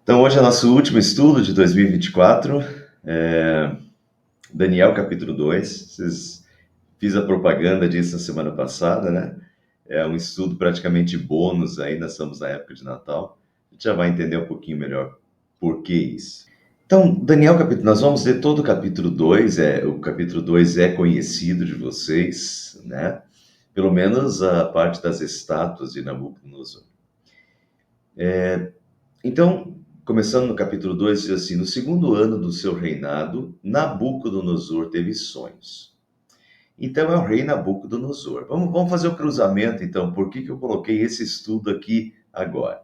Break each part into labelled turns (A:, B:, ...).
A: Então, hoje é nosso último estudo de 2024, é, Daniel capítulo 2. Fiz a propaganda disso na semana passada, né? É um estudo praticamente bônus aí, nós estamos na época de Natal. A gente já vai entender um pouquinho melhor por que isso. Então, Daniel capítulo, nós vamos ler todo o capítulo 2. O capítulo 2 é conhecido de vocês, né? Pelo menos a parte das estátuas de Nabucodonosor. Então, começando no capítulo 2, diz assim: No segundo ano do seu reinado, Nabucodonosor teve sonhos. Então, é o rei Nabucodonosor. Vamos fazer o cruzamento, então. Por que eu coloquei esse estudo aqui agora?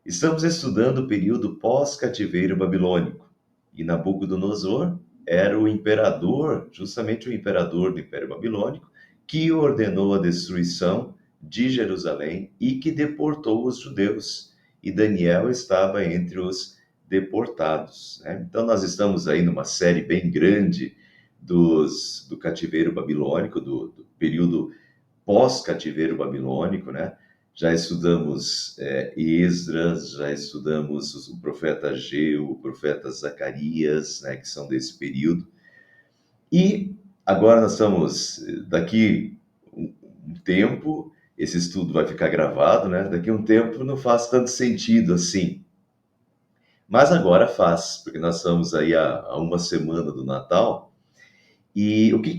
A: Estamos estudando o período pós-cativeiro babilônico. E Nabucodonosor era o imperador, justamente o imperador do Império Babilônico, que ordenou a destruição de Jerusalém e que deportou os judeus. E Daniel estava entre os deportados, né? Então, nós estamos aí numa série bem grande do cativeiro babilônico, do período pós-cativeiro babilônico, né? Já estudamos Esdras, já estudamos o profeta Ageu, o profeta Zacarias, né, que são desse período. E agora nós estamos, daqui um tempo, esse estudo vai ficar gravado, né? Daqui a um tempo não faz tanto sentido assim. Mas agora faz, porque nós estamos aí a uma semana do Natal. E o que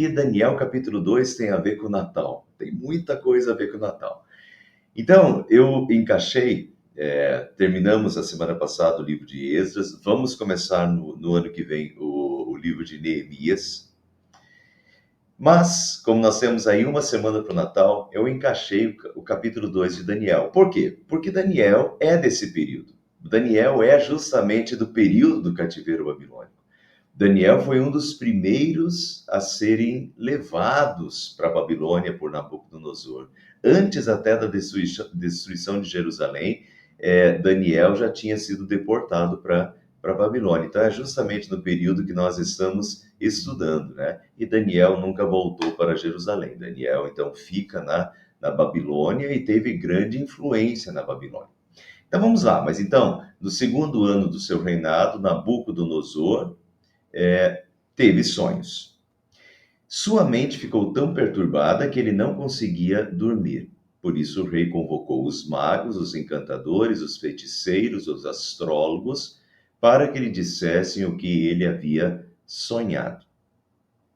A: Daniel capítulo 2 tem a ver com o Natal? Tem muita coisa a ver com o Natal. Então, eu encaixei, terminamos a semana passada o livro de Esdras, vamos começar no ano que vem o livro de Neemias. Mas, como nós temos aí uma semana para o Natal, eu encaixei o capítulo 2 de Daniel. Por quê? Porque Daniel é desse período. Daniel é justamente do período do cativeiro babilônico. Daniel foi um dos primeiros a serem levados para a Babilônia por Nabucodonosor. Antes até da destruição de Jerusalém, Daniel já tinha sido deportado para a Babilônia. Então, é justamente no período que nós estamos estudando, né? E Daniel nunca voltou para Jerusalém. Daniel, então, fica na Babilônia e teve grande influência na Babilônia. Então, vamos lá. Mas, então, no segundo ano do seu reinado, Nabucodonosor teve sonhos. Sua mente ficou tão perturbada que ele não conseguia dormir. Por isso o rei convocou os magos, os encantadores, os feiticeiros, os astrólogos, para que lhe dissessem o que ele havia sonhado.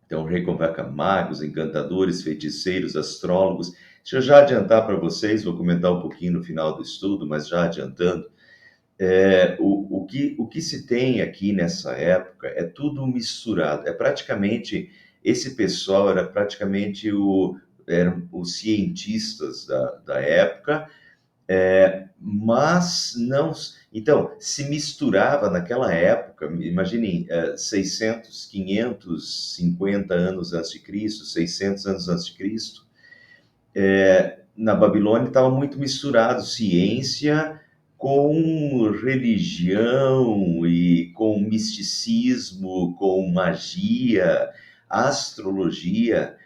A: Então o rei convoca magos, encantadores, feiticeiros, astrólogos. Deixa eu já adiantar para vocês, vou comentar um pouquinho no final do estudo, mas já adiantando, o que se tem aqui nessa época é tudo misturado. Esse pessoal era praticamente eram os cientistas da época, mas não. Então, se misturava naquela época, imaginem, 600, 550 anos antes de Cristo, 600 anos antes de Cristo, na Babilônia estava muito misturado ciência com religião e com misticismo, com magia, astrologia.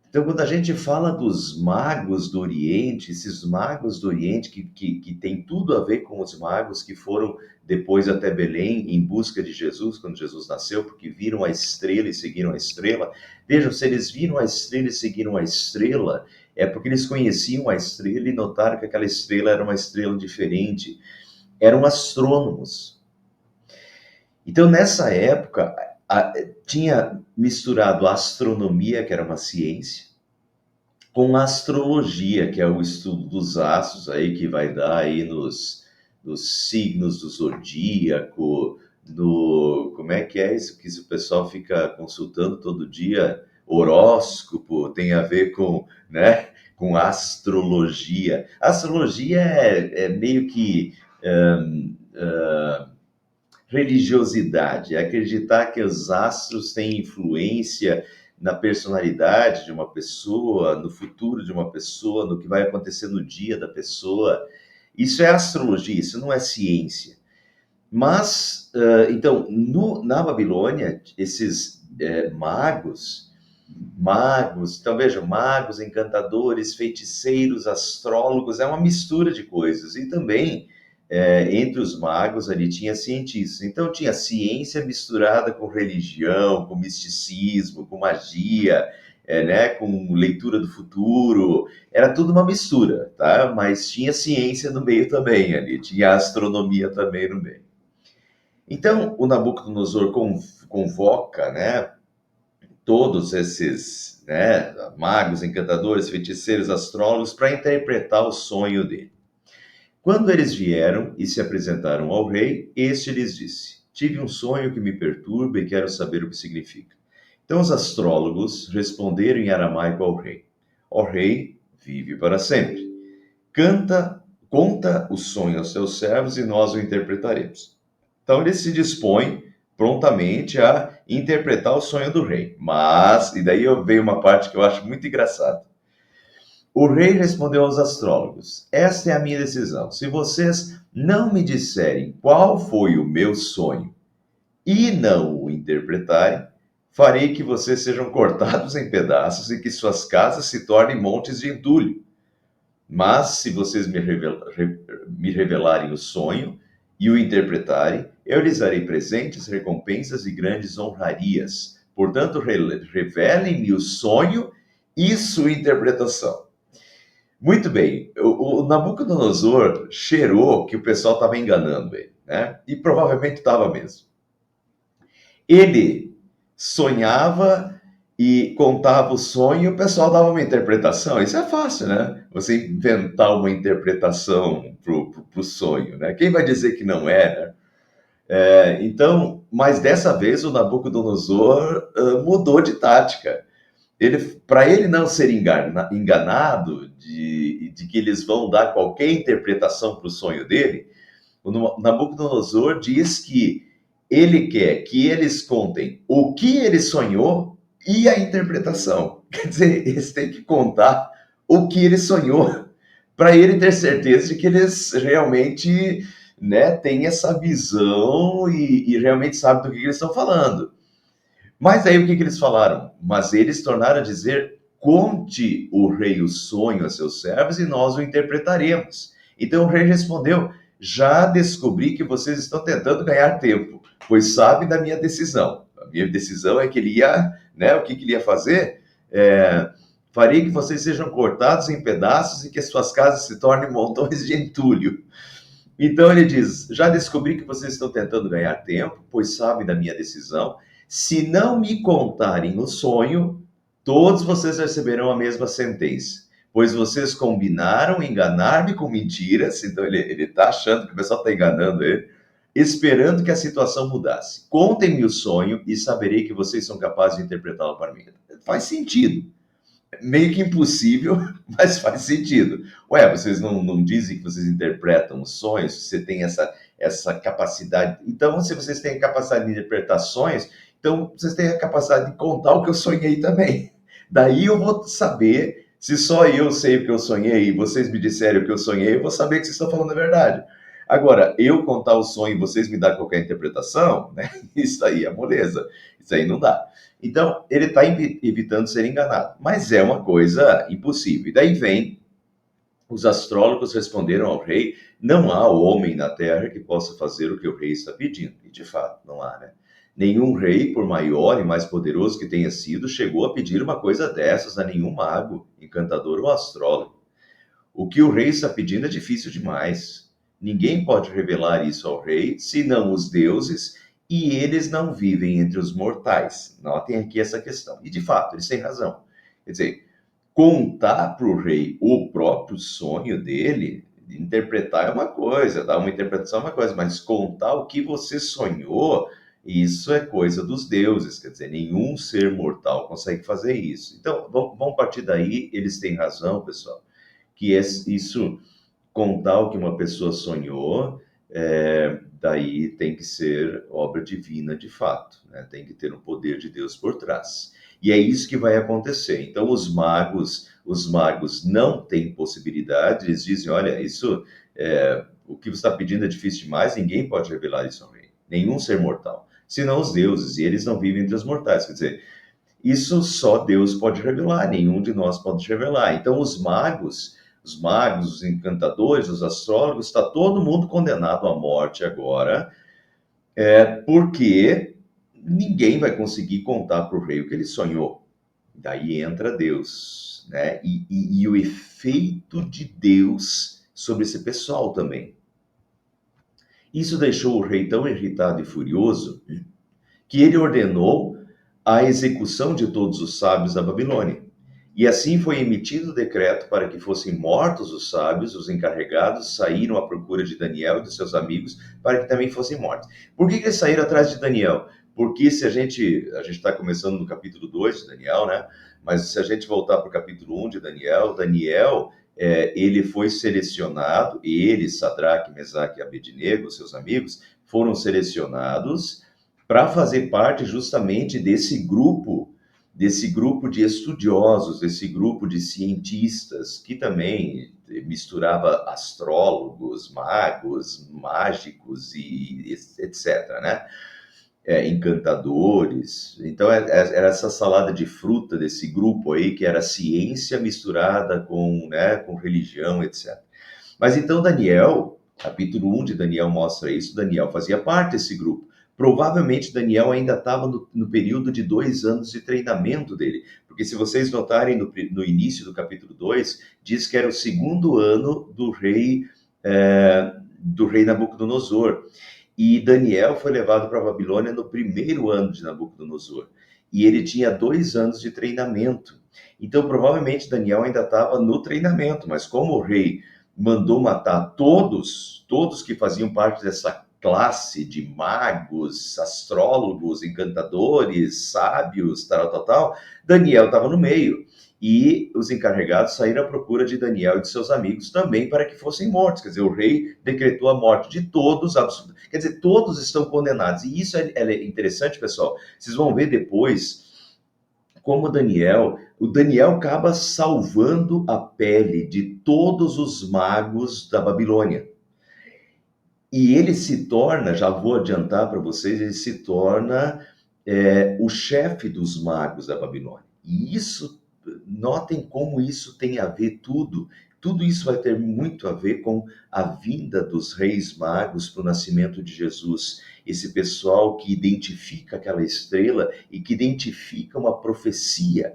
A: Então, quando a gente fala dos magos do Oriente, esses magos do Oriente que tem tudo a ver com os magos que foram depois até Belém em busca de Jesus, quando Jesus nasceu, porque viram a estrela e seguiram a estrela. Vejam, se eles viram a estrela e seguiram a estrela, é porque eles conheciam a estrela e notaram que aquela estrela era uma estrela diferente. Eram astrônomos. Então, nessa época, tinha misturado a astronomia, que era uma ciência, com a astrologia, que é o estudo dos astros, aí que vai dar aí nos signos do zodíaco, como é que é isso que o pessoal fica consultando todo dia? Horóscopo, tem a ver com, né, com astrologia. Astrologia é meio que religiosidade, é acreditar que os astros têm influência na personalidade de uma pessoa, no futuro de uma pessoa, no que vai acontecer no dia da pessoa. Isso é astrologia, isso não é ciência. Mas, então, na Babilônia, esses magos, então vejam, magos, encantadores, feiticeiros, astrólogos, é uma mistura de coisas. E também entre os magos ali tinha cientistas. Então tinha ciência misturada com religião, com misticismo, com magia, né, com leitura do futuro. Era tudo uma mistura, tá? Mas tinha ciência no meio também ali, tinha astronomia também no meio. Então o Nabucodonosor convoca, né, todos esses, né, magos, encantadores, feiticeiros, astrólogos para interpretar o sonho dele. Quando eles vieram e se apresentaram ao rei, este lhes disse: Tive um sonho que me perturba e quero saber o que significa. Então os astrólogos responderam em aramaico ao rei: Ó rei, vive para sempre. Conta o sonho aos teus servos e nós o interpretaremos. Então ele se dispõe prontamente a interpretar o sonho do rei. Mas, e daí veio uma parte que eu acho muito engraçada. O rei respondeu aos astrólogos: Esta é a minha decisão. Se vocês não me disserem qual foi o meu sonho e não o interpretarem, farei que vocês sejam cortados em pedaços e que suas casas se tornem montes de entulho. Mas se vocês me revelarem o sonho e o interpretarem, eu lhes darei presentes, recompensas e grandes honrarias. Portanto, revelem-me o sonho e sua interpretação. Muito bem, o Nabucodonosor cheirou que o pessoal estava enganando ele, né? E provavelmente estava mesmo. Ele sonhava e contava o sonho e o pessoal dava uma interpretação. Isso é fácil, né? Você inventar uma interpretação pro sonho, né? Quem vai dizer que não é, né? Então, mas dessa vez o Nabucodonosor mudou de tática. Para ele não ser enganado de que eles vão dar qualquer interpretação para o sonho dele, o Nabucodonosor diz que ele quer que eles contem o que ele sonhou e a interpretação. Quer dizer, eles têm que contar o que ele sonhou para ele ter certeza de que eles realmente, né, têm essa visão e realmente sabem do que eles estão falando. Mas aí o que eles falaram? Mas eles tornaram a dizer: conte o rei o sonho a seus servos e nós o interpretaremos. Então o rei respondeu: já descobri que vocês estão tentando ganhar tempo, pois sabem da minha decisão. A minha decisão é que ele ia, né? O que ele ia fazer? Farei que vocês sejam cortados em pedaços e que as suas casas se tornem montões de entulho. Então ele diz: já descobri que vocês estão tentando ganhar tempo, pois sabem da minha decisão. Se não me contarem o sonho, todos vocês receberão a mesma sentença, pois vocês combinaram enganar-me com mentiras. Então ele está achando que o pessoal está enganando ele, esperando que a situação mudasse. Contem-me o sonho e saberei que vocês são capazes de interpretá-lo para mim. Faz sentido. Meio que impossível, mas faz sentido. Ué, vocês não dizem que vocês interpretam os sonhos? Você tem essa capacidade. Então, se vocês têm a capacidade de interpretar sonhos, então vocês têm a capacidade de contar o que eu sonhei também. Daí eu vou saber, se só eu sei o que eu sonhei e vocês me disserem o que eu sonhei, eu vou saber que vocês estão falando a verdade. Agora, eu contar o sonho e vocês me dar qualquer interpretação, né? Isso aí é moleza. Isso aí não dá. Então, ele está evitando ser enganado, mas é uma coisa impossível. E daí vem, os astrólogos responderam ao rei: não há homem na terra que possa fazer o que o rei está pedindo. E de fato, não há, né? Nenhum rei, por maior e mais poderoso que tenha sido, chegou a pedir uma coisa dessas a nenhum mago, encantador ou astrólogo. O que o rei está pedindo é difícil demais. Ninguém pode revelar isso ao rei, senão os deuses, e eles não vivem entre os mortais. Notem aqui essa questão. E de fato, eles têm razão. Quer dizer, contar para o rei o próprio sonho dele, interpretar é uma coisa, dar uma interpretação é uma coisa, mas contar o que você sonhou, isso é coisa dos deuses. Quer dizer, nenhum ser mortal consegue fazer isso. Então, vamos partir daí, eles têm razão, pessoal, que isso, contar o que uma pessoa sonhou, daí tem que ser obra divina de fato, né? Tem que ter o poder de Deus por trás. E é isso que vai acontecer. Então os magos não têm possibilidade, eles dizem: olha, isso, o que você está pedindo é difícil demais, ninguém pode revelar isso ao rei, nenhum ser mortal, senão os deuses, e eles não vivem entre os mortais. Quer dizer, isso só Deus pode revelar, nenhum de nós pode revelar. Então os os magos, os encantadores, os astrólogos, está todo mundo condenado à morte agora, porque ninguém vai conseguir contar para o rei o que ele sonhou. Daí entra Deus, né? E o efeito de Deus sobre esse pessoal também. Isso deixou o rei tão irritado e furioso que ele ordenou a execução de todos os sábios da Babilônia. E assim foi emitido o decreto para que fossem mortos os sábios, os encarregados saíram à procura de Daniel e de seus amigos para que também fossem mortos. Por que eles saíram atrás de Daniel? Porque se a gente está começando no capítulo 2 de Daniel, né? Mas se a gente voltar para o capítulo 1 de Daniel, ele foi selecionado, ele, Sadraque, Mesaque e Abednego, seus amigos, foram selecionados para fazer parte justamente desse grupo de estudiosos, desse grupo de cientistas, que também misturava astrólogos, magos, mágicos e etc., né? Encantadores. Então, era essa salada de fruta desse grupo aí, que era ciência misturada com religião, etc. Mas então Daniel, capítulo 1 de Daniel mostra isso, Daniel fazia parte desse grupo. Provavelmente Daniel ainda estava no período de 2 anos de treinamento dele, porque se vocês notarem no início do capítulo 2, diz que era o segundo ano do rei Nabucodonosor. E Daniel foi levado para a Babilônia no primeiro ano de Nabucodonosor. E ele tinha 2 anos de treinamento. Então, provavelmente, Daniel ainda estava no treinamento, mas como o rei mandou matar todos que faziam parte dessa classe de magos, astrólogos, encantadores, sábios, tal, Daniel estava no meio. E os encarregados saíram à procura de Daniel e de seus amigos também para que fossem mortos. Quer dizer, o rei decretou a morte de todos, quer dizer, todos estão condenados. E isso é interessante, pessoal. Vocês vão ver depois como o Daniel acaba salvando a pele de todos os magos da Babilônia. E ele se torna, já vou adiantar para vocês, ele se torna o chefe dos magos da Babilônia. E isso, notem como isso tem a ver tudo isso vai ter muito a ver com a vinda dos reis magos para o nascimento de Jesus. Esse pessoal que identifica aquela estrela e que identifica uma profecia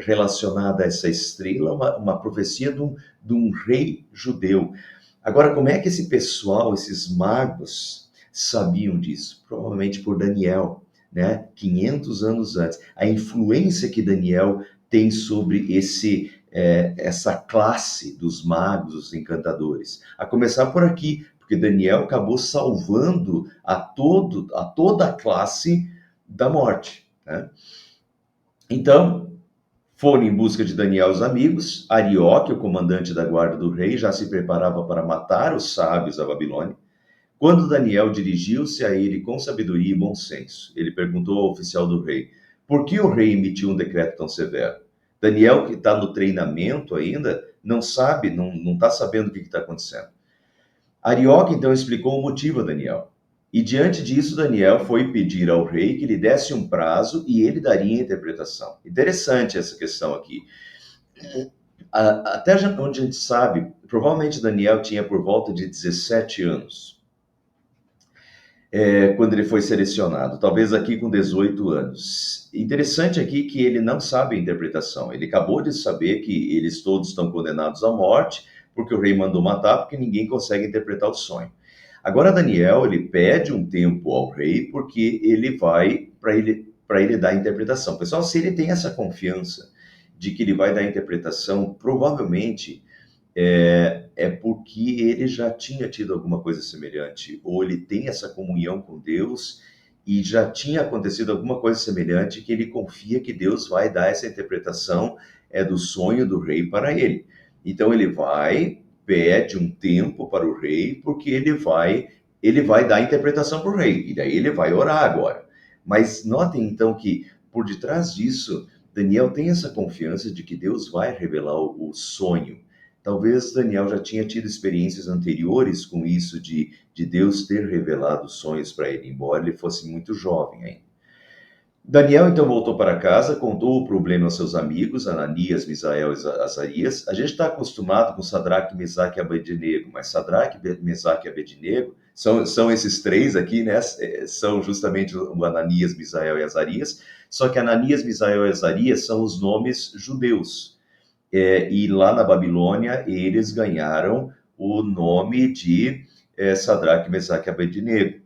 A: relacionada a essa estrela, uma profecia de um rei judeu. Agora, como é que esse pessoal, esses magos, sabiam disso? Provavelmente por Daniel, né? 500 anos antes. A influência que Daniel tem sobre essa classe dos magos, os encantadores. A começar por aqui, porque Daniel acabou salvando a toda a classe da morte, né? Então, foram em busca de Daniel os amigos. Arioque, o comandante da guarda do rei, já se preparava para matar os sábios da Babilônia. Quando Daniel dirigiu-se a ele com sabedoria e bom senso, ele perguntou ao oficial do rei: por que o rei emitiu um decreto tão severo? Daniel, que está no treinamento ainda, não sabe, não está sabendo o que está acontecendo. Arioque então explicou o motivo a Daniel. E diante disso, Daniel foi pedir ao rei que lhe desse um prazo e ele daria a interpretação. Interessante essa questão aqui. Até onde a gente sabe, provavelmente Daniel tinha por volta de 17 anos, quando ele foi selecionado, talvez aqui com 18 anos. Interessante aqui que ele não sabe a interpretação. Ele acabou de saber que eles todos estão condenados à morte, porque o rei mandou matar, porque ninguém consegue interpretar o sonho. Agora Daniel, ele pede um tempo ao rei, porque ele vai para ele dar a interpretação. Pessoal, se ele tem essa confiança de que ele vai dar a interpretação, provavelmente porque ele já tinha tido alguma coisa semelhante, ou ele tem essa comunhão com Deus e já tinha acontecido alguma coisa semelhante que ele confia que Deus vai dar essa interpretação do sonho do rei para ele. Então ele pede um tempo para o rei, porque ele vai dar a interpretação para o rei, e daí ele vai orar agora. Mas notem então que por detrás disso, Daniel tem essa confiança de que Deus vai revelar o sonho. Talvez Daniel já tinha tido experiências anteriores com isso de Deus ter revelado sonhos para ele, embora ele fosse muito jovem ainda. Daniel então voltou para casa, contou o problema aos seus amigos, Ananias, Misael e Azarias. A gente está acostumado com Sadraque, Mesaque e Abednego, mas Sadraque, Mesaque e Abednego são esses três aqui, né? São justamente o Ananias, Misael e Azarias. Só que Ananias, Misael e Azarias são os nomes judeus. E lá na Babilônia eles ganharam o nome de Sadraque, Mesaque e Abednego.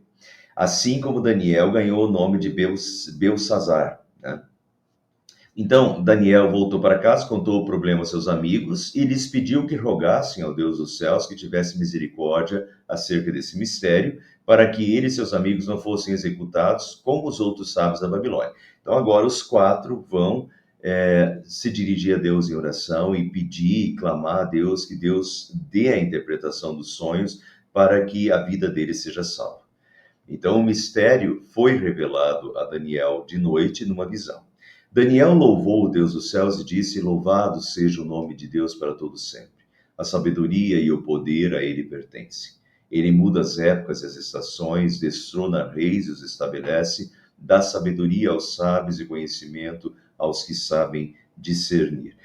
A: Assim como Daniel ganhou o nome de Belsazar, né? Então, Daniel voltou para casa, contou o problema aos seus amigos e lhes pediu que rogassem ao Deus dos céus que tivesse misericórdia acerca desse mistério, para que ele e seus amigos não fossem executados como os outros sábios da Babilônia. Então, agora os quatro vão se dirigir a Deus em oração e pedir e clamar a Deus que Deus dê a interpretação dos sonhos para que a vida deles seja salva. Então, o mistério foi revelado a Daniel de noite numa visão. Daniel louvou o Deus dos céus e disse: Louvado seja o nome de Deus para todo sempre. A sabedoria e o poder a ele pertencem. Ele muda as épocas e as estações, destrona reis e os estabelece, dá sabedoria aos sábios e conhecimento aos que sabem discernir.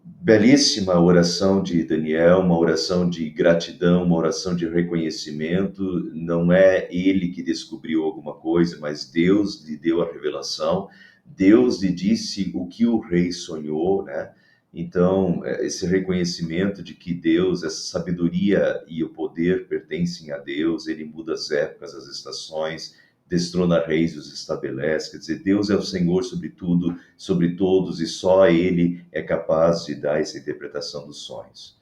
A: Belíssima oração de Daniel, uma oração de gratidão, uma oração de reconhecimento. Não é ele que descobriu alguma coisa, mas Deus lhe deu a revelação. Deus lhe disse o que o rei sonhou, né? Então, esse reconhecimento de que Deus, essa sabedoria e o poder pertencem a Deus, ele muda as épocas, as estações, destrona reis e os estabelece. Quer dizer, Deus é o Senhor sobre tudo, sobre todos, e só Ele é capaz de dar essa interpretação dos sonhos.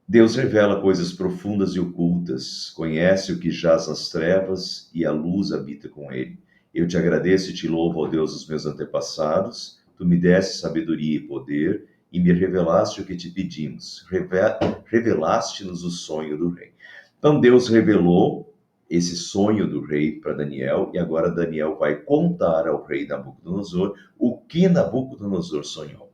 A: Deus revela coisas profundas e ocultas, conhece o que jaz nas trevas e a luz habita com ele. Eu te agradeço e te louvo, ó Deus, dos meus antepassados. Tu me deste sabedoria e poder e me revelaste o que te pedimos. Revelaste-nos o sonho do rei. Então Deus revelou esse sonho do rei para Daniel e agora Daniel vai contar ao rei Nabucodonosor o que Nabucodonosor sonhou.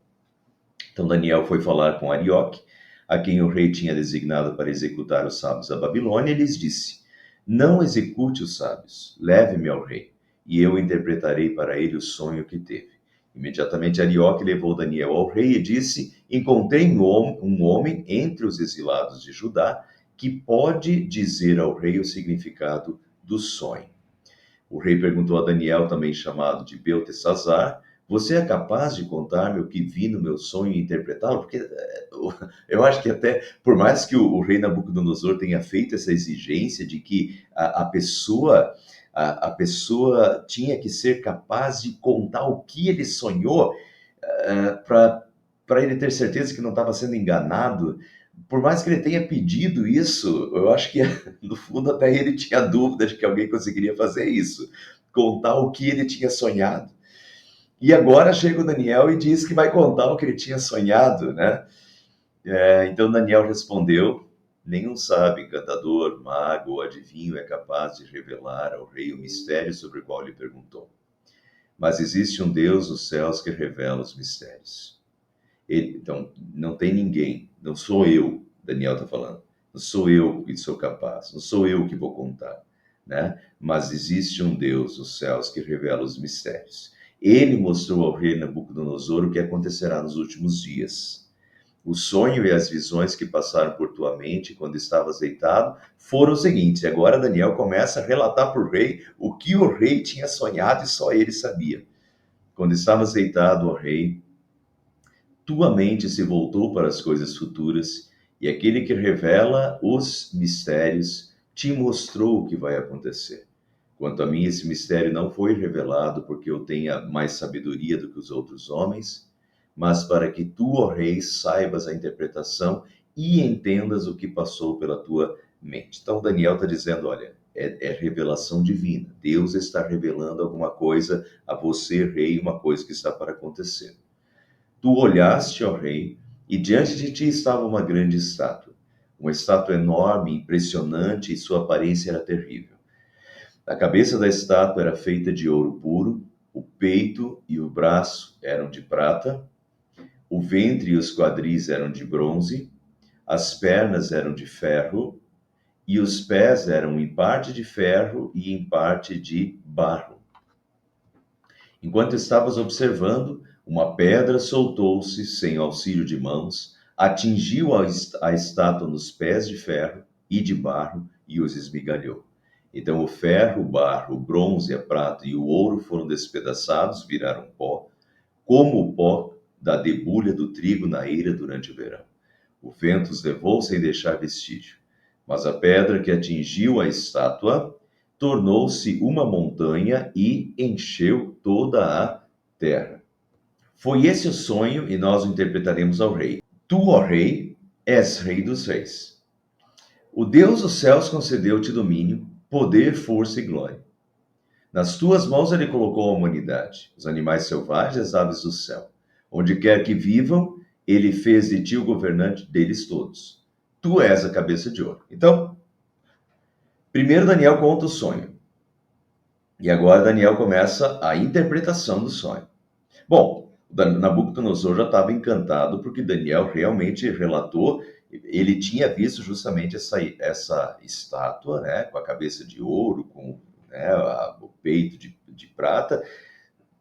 A: Então Daniel foi falar com Arioque, a quem o rei tinha designado para executar os sábios da Babilônia, e lhes disse: Não execute os sábios, leve-me ao rei, e eu interpretarei para ele o sonho que teve. Imediatamente Arioque levou Daniel ao rei e disse: Encontrei um homem entre os exilados de Judá que pode dizer ao rei o significado do sonho. O rei perguntou a Daniel, também chamado de Beltesazar: Você é capaz de contar-me o que vi no meu sonho e interpretá-lo? Porque eu acho que até, por mais que o rei Nabucodonosor tenha feito essa exigência de que a pessoa tinha que ser capaz de contar o que ele sonhou, para ele ter certeza que não estava sendo enganado, por mais que ele tenha pedido isso, eu acho que no fundo até ele tinha dúvida de que alguém conseguiria fazer isso, contar o que ele tinha sonhado. E agora chega o Daniel e diz que vai contar o que ele tinha sonhado, né? Então Daniel respondeu: Nenhum sábio, encantador, mago ou adivinho é capaz de revelar ao rei o mistério sobre o qual lhe perguntou. Mas existe um Deus nos céus que revela os mistérios. Então, não tem ninguém, não sou eu, Daniel está falando, não sou eu que sou capaz, não sou eu que vou contar, né? Mas existe um Deus nos céus que revela os mistérios. Ele mostrou ao rei Nabucodonosor o que acontecerá nos últimos dias. O sonho e as visões que passaram por tua mente quando estavas deitado foram os seguintes. E agora Daniel começa a relatar para o rei o que o rei tinha sonhado e só ele sabia. Quando estavas deitado, ó rei, tua mente se voltou para as coisas futuras, e aquele que revela os mistérios te mostrou o que vai acontecer. Quanto a mim, esse mistério não foi revelado porque eu tenha mais sabedoria do que os outros homens, mas para que tu, ó rei, saibas a interpretação e entendas o que passou pela tua mente. Então, Daniel está dizendo: olha, é revelação divina. Deus está revelando alguma coisa a você, rei, uma coisa que está para acontecer. Tu olhaste, ó rei, e diante de ti estava uma estátua enorme, impressionante, e sua aparência era terrível. A cabeça da estátua era feita de ouro puro, o peito e o braço eram de prata, o ventre e os quadris eram de bronze, as pernas eram de ferro, e os pés eram em parte de ferro e em parte de barro. Enquanto estavas observando, uma pedra soltou-se sem auxílio de mãos, atingiu a estátua nos pés de ferro e de barro e os esmigalhou. Então o ferro, o barro, o bronze, a prata e o ouro foram despedaçados, viraram pó, como o pó da debulha do trigo na eira durante o verão. O vento os levou sem deixar vestígio. Mas a pedra que atingiu a estátua tornou-se uma montanha e encheu toda a terra. Foi esse o sonho e nós o interpretaremos ao rei. Tu, ó rei, és rei dos reis. O Deus dos céus concedeu-te domínio, poder, força e glória. Nas tuas mãos ele colocou a humanidade, os animais selvagens e as aves do céu. Onde quer que vivam, ele fez de ti o governante deles todos. Tu és a cabeça de ouro. Então, primeiro Daniel conta o sonho. E agora Daniel começa a interpretação do sonho. Bom, Nabucodonosor já estava encantado porque Daniel realmente relatou, ele tinha visto justamente essa estátua, né, com a cabeça de ouro, com, né, o peito de prata.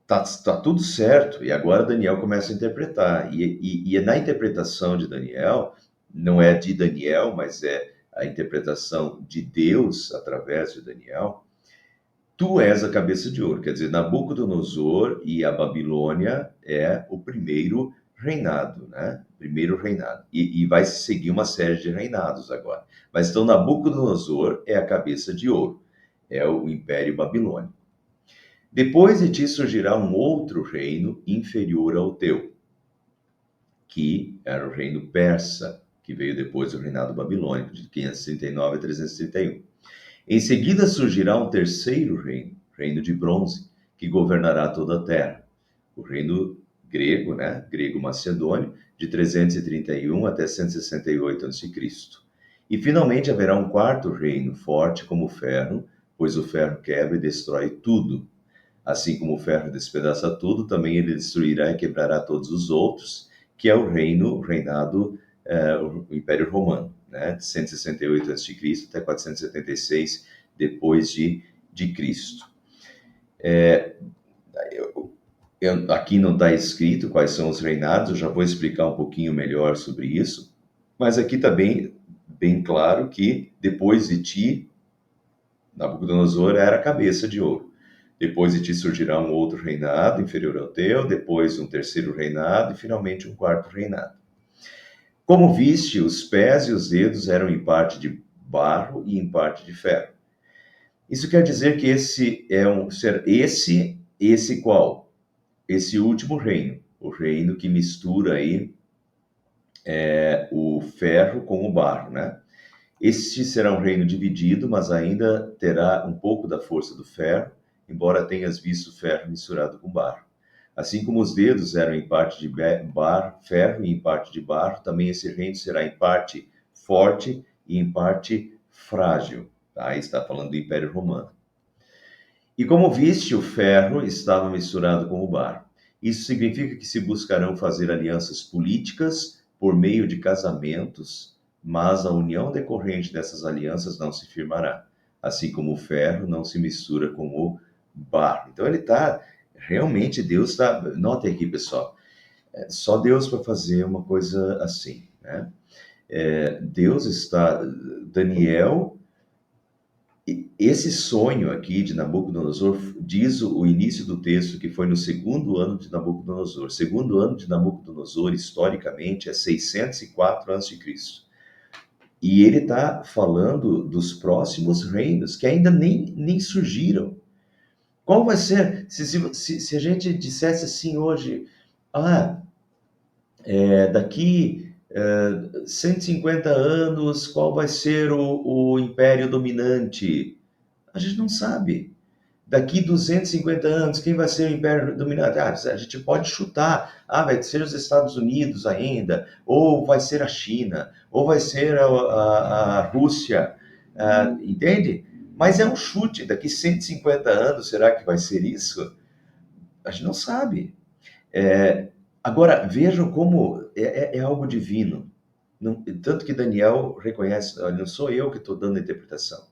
A: Tá tudo certo. E agora Daniel começa a interpretar. E na interpretação de Daniel, não é de Daniel, mas é a interpretação de Deus através de Daniel. Tu és a cabeça de ouro, quer dizer, Nabucodonosor e a Babilônia é o primeiro reinado, né? Primeiro reinado. E vai se seguir uma série de reinados agora. Mas então Nabucodonosor é a cabeça de ouro, é o Império Babilônico. Depois de ti surgirá um outro reino inferior ao teu, que era o reino persa, que veio depois do reinado babilônico, de 539 a 331. Em seguida surgirá um terceiro reino, reino de bronze, que governará toda a terra. O reino grego, né, grego-macedônio, de 331 até 168 a.C. E finalmente haverá um quarto reino, forte como o ferro, pois o ferro quebra e destrói tudo. Assim como o ferro despedaça tudo, também ele destruirá e quebrará todos os outros, que é o reinado, o Império Romano, né? De 168 a.C. até 476 depois de Cristo. Aqui não está escrito quais são os reinados, eu já vou explicar um pouquinho melhor sobre isso, mas aqui está bem claro que depois de ti, Nabucodonosor era a cabeça de ouro. Depois de ti surgirá um outro reinado inferior ao teu, depois um terceiro reinado e finalmente um quarto reinado. Como viste, os pés e os dedos eram em parte de barro e em parte de ferro. Isso quer dizer que esse qual? Esse último reino, o reino que mistura aí o ferro com o barro, né? Este será um reino dividido, mas ainda terá um pouco da força do ferro, embora tenhas visto ferro misturado com barro. Assim como os dedos eram em parte de ferro e em parte de barro, também esse reino será em parte forte e em parte frágil. Tá? Aí está falando do Império Romano. E como viste, o ferro estava misturado com o barro. Isso significa que se buscarão fazer alianças políticas por meio de casamentos, mas a união decorrente dessas alianças não se firmará, assim como o ferro não se mistura com o barro. Então ele está, realmente Deus está, notem aqui pessoal, só Deus para fazer uma coisa assim, né? Deus está, Daniel, esse sonho aqui de Nabucodonosor, diz o início do texto que foi no segundo ano de Nabucodonosor. Segundo ano de Nabucodonosor, historicamente, é 604 a.C. E ele está falando dos próximos reinos que ainda nem surgiram. Qual vai ser, se a gente dissesse assim hoje, daqui 150 anos, qual vai ser o império dominante? A gente não sabe. Daqui 250 anos, quem vai ser o império dominante? A gente pode chutar. Vai ser os Estados Unidos ainda, ou vai ser a China, ou vai ser a Rússia, entende? Mas é um chute. Daqui 150 anos, será que vai ser isso? A gente não sabe. Agora, vejam como é algo divino. Não, tanto que Daniel reconhece, olha, não sou eu que estou dando a interpretação.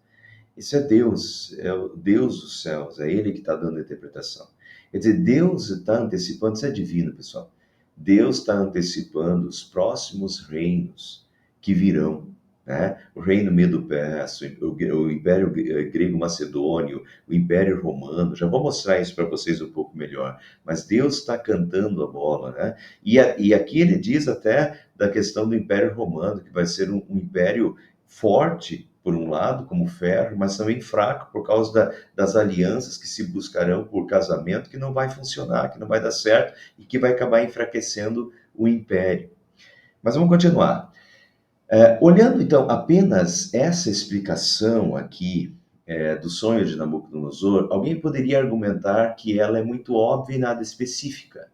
A: Isso é Deus, é o Deus dos céus, é Ele que está dando a interpretação. Quer dizer, Deus está antecipando, isso é divino, pessoal. Deus está antecipando os próximos reinos que virão, né? O reino medo-persa, o Império Grego-Macedônio, o Império Romano. Já vou mostrar isso para vocês um pouco melhor. Mas Deus está cantando a bola, né? E aqui ele diz até da questão do Império Romano, que vai ser um império forte, por um lado, como ferro, mas também fraco por causa das alianças que se buscarão por casamento, que não vai funcionar, que não vai dar certo e que vai acabar enfraquecendo o império. Mas vamos continuar. Olhando então apenas essa explicação aqui do sonho de Nabucodonosor, alguém poderia argumentar que ela é muito óbvia e nada específica.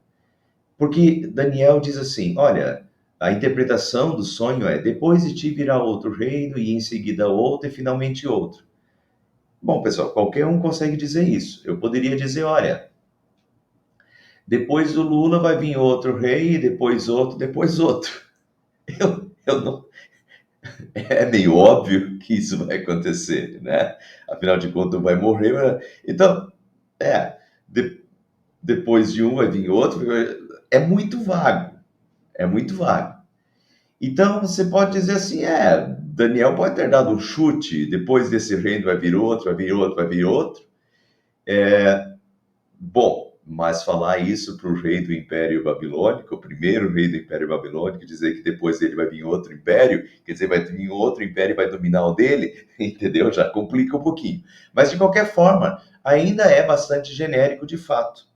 A: Porque Daniel diz assim: olha, a interpretação do sonho é: depois de ti virá outro reino, e em seguida outro, e finalmente outro. Bom, pessoal, qualquer um consegue dizer isso. Eu poderia dizer: olha, depois do Lula vai vir outro rei, depois outro, depois outro. Eu não. É meio óbvio que isso vai acontecer, né? Afinal de contas, vai morrer. Então, é, de- depois de um vai vir outro. É muito vago. É muito vago. Então, você pode dizer assim: Daniel pode ter dado um chute, depois desse reino vai vir outro, vai vir outro, vai vir outro. Bom, mas falar isso para o rei do Império Babilônico, o primeiro rei do Império Babilônico, dizer que depois dele vai vir outro império, quer dizer, vai vir outro império e vai dominar o dele, entendeu? Já complica um pouquinho. Mas, de qualquer forma, ainda é bastante genérico de fato.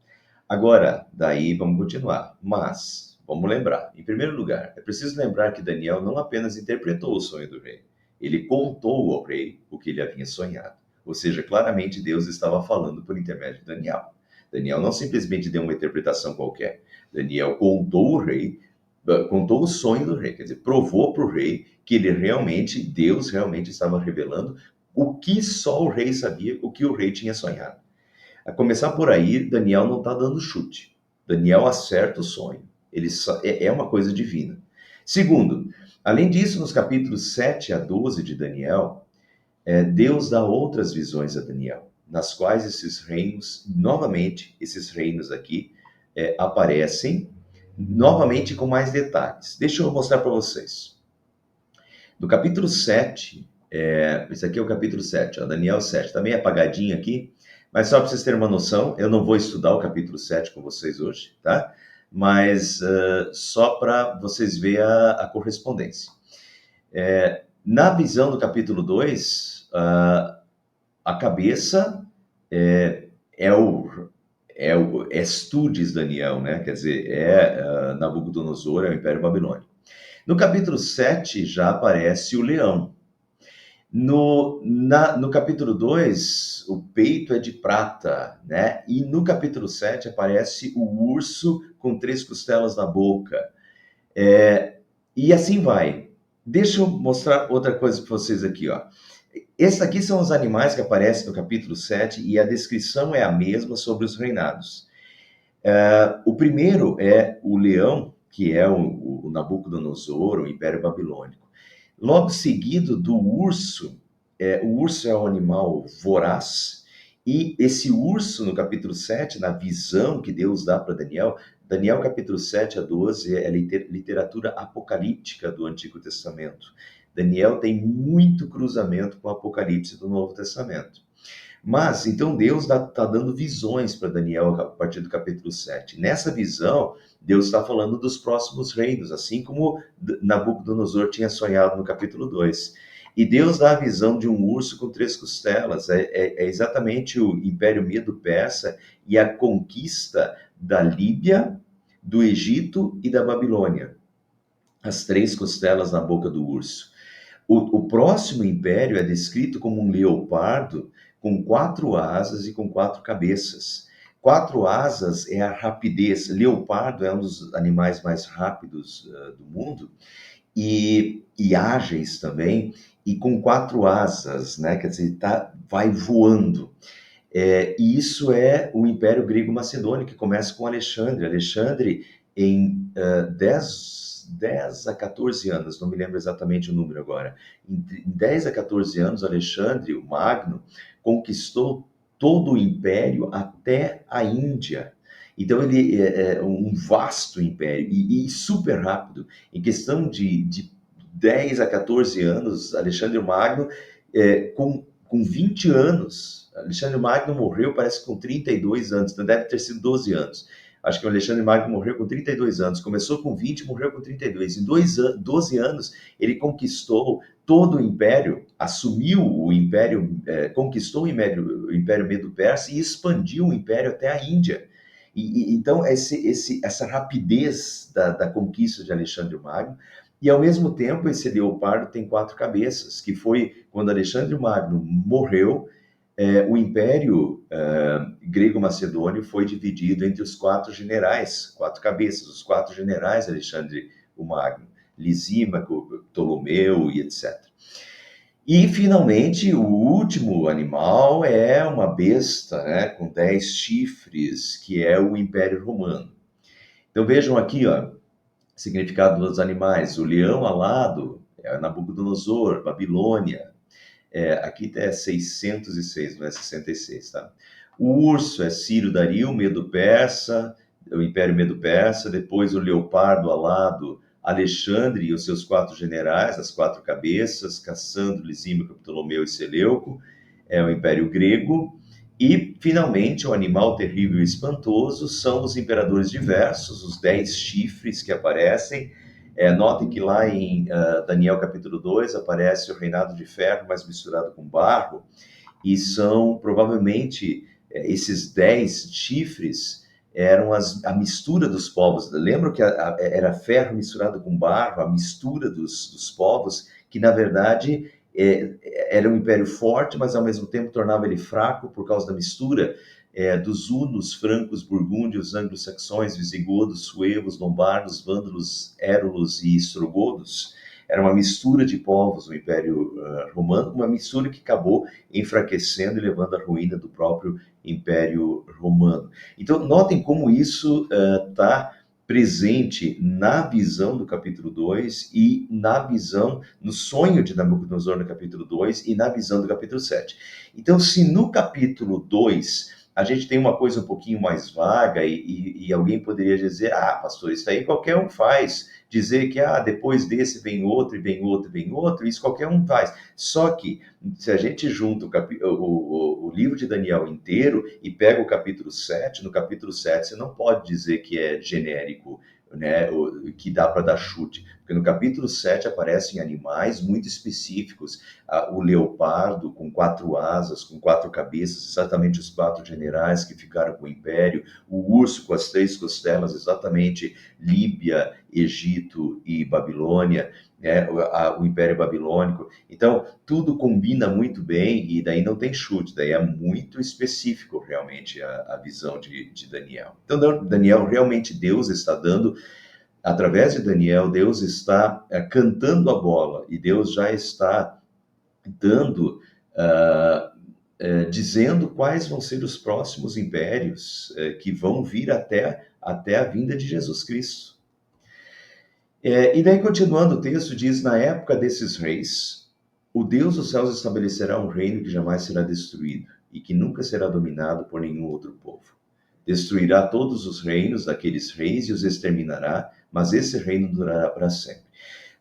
A: Agora, daí vamos continuar. Mas, vamos lembrar, em primeiro lugar, é preciso lembrar que Daniel não apenas interpretou o sonho do rei, ele contou ao rei o que ele havia sonhado. Ou seja, claramente Deus estava falando por intermédio de Daniel. Daniel não simplesmente deu uma interpretação qualquer. Daniel contou o rei, contou o sonho do rei, quer dizer, provou para o rei que ele realmente, Deus realmente estava revelando o que só o rei sabia, o que o rei tinha sonhado. A começar por aí, Daniel não está dando chute. Daniel acerta o sonho. É uma coisa divina. Segundo, além disso, nos capítulos 7 a 12 de Daniel, Deus dá outras visões a Daniel, nas quais esses reinos, novamente, esses reinos aqui, aparecem, novamente com mais detalhes. Deixa eu mostrar para vocês. No capítulo 7, esse aqui é o capítulo 7, ó, Daniel 7, tá meio apagadinho aqui, mas só para vocês terem uma noção, eu não vou estudar o capítulo 7 com vocês hoje, tá? Mas só para vocês verem a correspondência. Na visão do capítulo 2, a cabeça é o Estudes Daniel, né? Quer dizer, Nabucodonosor, é o Império Babilônico. No capítulo 7 já aparece o leão. No capítulo 2, o peito é de prata, né? E no capítulo 7 aparece o urso com 3 costelas na boca. E assim vai. Deixa eu mostrar outra coisa para vocês aqui, ó. Esses aqui são os animais que aparecem no capítulo 7 e a descrição é a mesma sobre os reinados. O primeiro é o leão, que é o Nabucodonosor, o Império Babilônico. Logo seguido do urso, o urso é um animal voraz, e esse urso, no capítulo 7, na visão que Deus dá para Daniel, Daniel capítulo 7 a 12 é literatura apocalíptica do Antigo Testamento. Daniel tem muito cruzamento com o Apocalipse do Novo Testamento. Mas, então, Deus está dando visões para Daniel a partir do capítulo 7. Nessa visão, Deus está falando dos próximos reinos, assim como Nabucodonosor tinha sonhado no capítulo 2. E Deus dá a visão de um urso com 3 costelas. É exatamente o Império Medo-Persa e a conquista da Líbia, do Egito e da Babilônia. As 3 costelas na boca do urso. O próximo império é descrito como um leopardo com 4 asas e com 4 cabeças. 4 asas é a rapidez. Leopardo é um dos animais mais rápidos do mundo e ágeis também, e com 4 asas, né? Quer dizer, vai voando. E isso é o Império Grego-Macedônio, que começa com Alexandre. Alexandre, em 10 a 14 anos, não me lembro exatamente o número agora, em 10 a 14 anos, Alexandre, o Magno, conquistou todo o império até a Índia. Então ele é um vasto império e super rápido. Em questão de 10 a 14 anos, Alexandre Magno, com 20 anos, Alexandre Magno morreu, parece que com 32 anos, então deve ter sido 12 anos. Acho que o Alexandre Magno morreu com 32 anos, começou com 20, morreu com 32. Em 12 anos, ele conquistou todo o império, assumiu o império, conquistou o império Medo-Persa e expandiu o império até a Índia. Então, essa rapidez da conquista de Alexandre Magno, e ao mesmo tempo, esse leopardo tem 4 cabeças, que foi quando Alexandre Magno morreu, o Império Grego-Macedônio foi dividido entre os 4 generais, 4 cabeças, os 4 generais de Alexandre o Magno, Lisímaco, Ptolomeu e etc. E, finalmente, o último animal é uma besta, né, com 10 chifres, que é o Império Romano. Então, vejam aqui, ó, significado dos animais. O leão alado é Nabucodonosor, Babilônia. Aqui é 606, não é 66, tá? O urso é Ciro Dario, Medo-Persa, o Império Medo-Persa. Depois o leopardo alado, Alexandre e os seus 4 generais, as 4 cabeças, Cassandro, Lisímaco, Ptolomeu e Seleuco, é o Império Grego. E, finalmente, o animal terrível e espantoso são os imperadores diversos, os 10 chifres que aparecem. Notem que lá em Daniel capítulo 2 aparece o reinado de ferro, mas misturado com barro, e são provavelmente esses 10 chifres eram a mistura dos povos. Lembram que era ferro misturado com barro, a mistura dos povos, que na verdade era um império forte, mas ao mesmo tempo tornava ele fraco por causa da mistura dos hunos, francos, burgúndios, anglo-saxões, visigodos, suevos, lombardos, vândalos, érulos e ostrogodos. Era uma mistura de povos no Império Romano, uma mistura que acabou enfraquecendo e levando à ruína do próprio Império Romano. Então, notem como isso está presente na visão do capítulo 2 e na visão, no sonho de Nabucodonosor no capítulo 2 e na visão do capítulo 7. Então, se no capítulo 2 a gente tem uma coisa um pouquinho mais vaga e alguém poderia dizer, pastor, isso aí qualquer um faz. Dizer que depois desse vem outro, e vem outro, e vem outro, isso qualquer um faz. Só que, se a gente junta o livro de Daniel inteiro e pega o capítulo 7, no capítulo 7 você não pode dizer que é genérico, né, que dá para dar chute, porque no capítulo 7 aparecem animais muito específicos, o leopardo com 4 asas, com 4 cabeças, exatamente os 4 generais que ficaram com o império, o urso com as 3 costelas, exatamente Líbia, Egito e Babilônia, né, o Império Babilônico. Então, tudo combina muito bem e daí não tem chute, daí é muito específico realmente a visão de Daniel. Então, Daniel, realmente Deus está dando, através de Daniel, Deus está cantando a bola e Deus já está dando, dizendo quais vão ser os próximos impérios que vão vir até a vinda de Jesus Cristo. E daí, continuando o texto, diz: na época desses reis, o Deus dos céus estabelecerá um reino que jamais será destruído e que nunca será dominado por nenhum outro povo. Destruirá todos os reinos daqueles reis e os exterminará, mas esse reino durará para sempre.